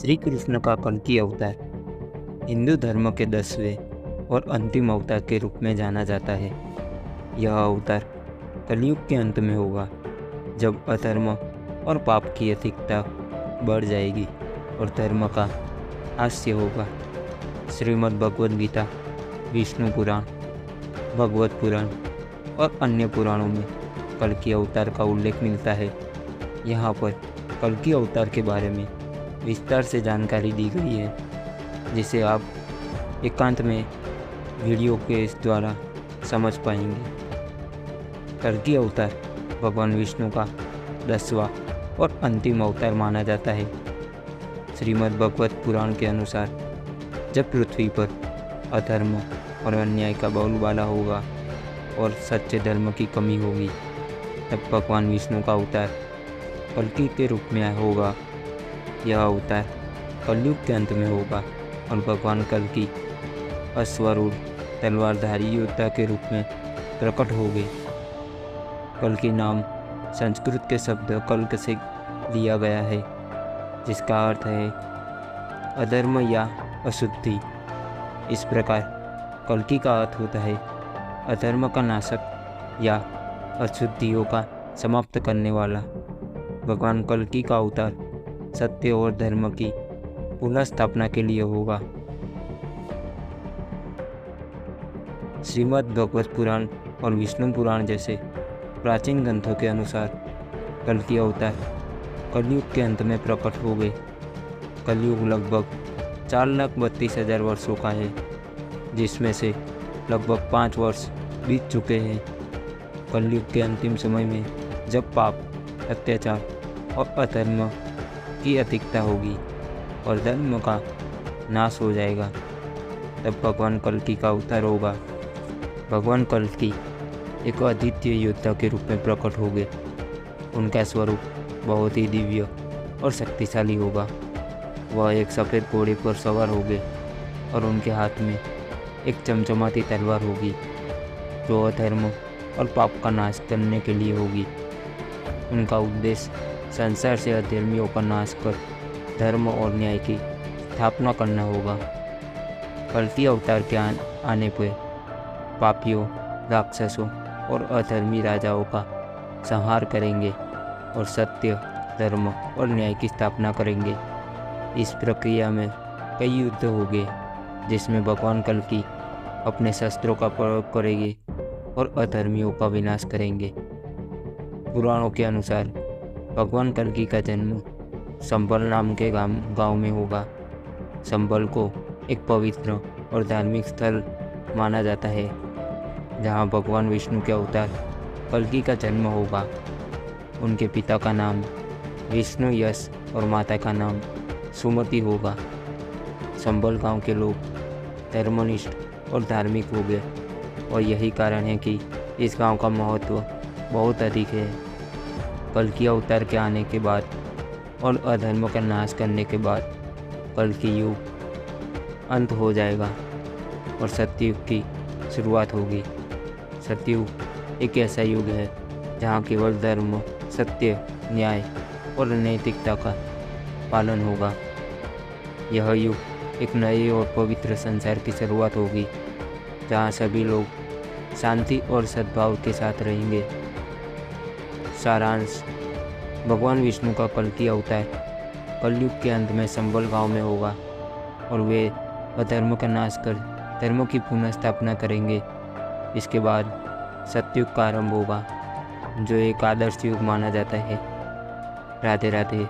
श्री कृष्ण का कल्कि अवतार हिंदू धर्म के 10वें और अंतिम अवतार के रूप में जाना जाता है। यह अवतार कलयुग के अंत में होगा, जब अधर्म और पाप की अधिकता बढ़ जाएगी और धर्म का हास्य होगा। श्रीमद् भगवद गीता, विष्णु पुराण, भगवत पुराण और अन्य पुराणों में कल्कि अवतार का उल्लेख मिलता है। यहाँ पर कल्कि अवतार के बारे में विस्तार से जानकारी दी गई है, जिसे आप एकांत में वीडियो के द्वारा समझ पाएंगे। कल्कि अवतार भगवान विष्णु का 10वां और अंतिम अवतार माना जाता है। श्रीमद् भगवत पुराण के अनुसार जब पृथ्वी पर अधर्म और अन्याय का बोलबाला होगा और सच्चे धर्म की कमी होगी, तब भगवान विष्णु का अवतार कल्कि के रूप में होगा। यह अवतार कलयुग के अंत में होगा और भगवान कल्कि अश्वारूढ़ तलवारधारी योद्धा के रूप में प्रकट होंगे। कल्कि नाम संस्कृत के शब्द कल्क से लिया गया है, जिसका अर्थ है अधर्म या अशुद्धि। इस प्रकार कल्कि का अर्थ होता है अधर्म का नाशक या अशुद्धियों का समाप्त करने वाला। भगवान कल्कि का अवतार सत्य और धर्म की पुनः स्थापना के लिए होगा। श्रीमद् भगवत पुराण और विष्णु पुराण जैसे प्राचीन ग्रंथों के अनुसार कल्कि अवतार कलयुग के अंत में प्रकट हो गए। कलयुग लगभग 4,32,000 वर्षों का है, जिसमें से लगभग 5 वर्ष बीत चुके हैं। कलयुग के अंतिम समय में जब पाप, अत्याचार और अधर्म की अधिकता होगी और धर्म का नाश हो जाएगा, तब भगवान कल्कि का अवतार होगा। भगवान कल्कि एक अद्वितीय योद्धा के रूप में प्रकट होंगे। उनका स्वरूप बहुत ही दिव्य और शक्तिशाली होगा। वह एक सफ़ेद घोड़े पर सवार होंगे और उनके हाथ में एक चमचमाती तलवार होगी, जो अधर्म और पाप का नाश करने के लिए होगी। उनका उद्देश्य संसार से अधर्मियों का नाश कर धर्म और न्याय की स्थापना करना होगा। कल्कि अवतार के आने पर पापियों, राक्षसों और अधर्मी राजाओं का संहार करेंगे और सत्य, धर्म और न्याय की स्थापना करेंगे। इस प्रक्रिया में कई युद्ध होंगे, जिसमें भगवान कल्कि अपने शस्त्रों का प्रयोग करेंगे और अधर्मियों का विनाश करेंगे। पुराणों के अनुसार भगवान कल्कि का जन्म संबल नाम के गांव में होगा। संबल को एक पवित्र और धार्मिक स्थल माना जाता है, जहां भगवान विष्णु के अवतार कल्कि का जन्म होगा। उनके पिता का नाम विष्णु यश और माता का नाम सुमति होगा। संबल गांव के लोग धर्मनिष्ठ और धार्मिक हो गए, और यही कारण है कि इस गांव का महत्व बहुत अधिक है। कल्कि अवतार के आने के बाद और अधर्म का नाश करने के बाद कल्कि युग अंत हो जाएगा और सत्ययुग की शुरुआत होगी। सत्ययुग एक ऐसा युग है जहाँ केवल धर्म, सत्य, न्याय और नैतिकता का पालन होगा। यह युग एक नए और पवित्र संसार की शुरुआत होगी, जहाँ सभी लोग शांति और सद्भाव के साथ रहेंगे। सारांश: भगवान विष्णु का कल्कि अवतार कलयुग के अंत में संबल गांव में होगा और वे अधर्म का नाश कर धर्म की पुनः स्थापना करेंगे। इसके बाद सतयुग का आरंभ होगा, जो एक आदर्श युग माना जाता है। राधे राधे।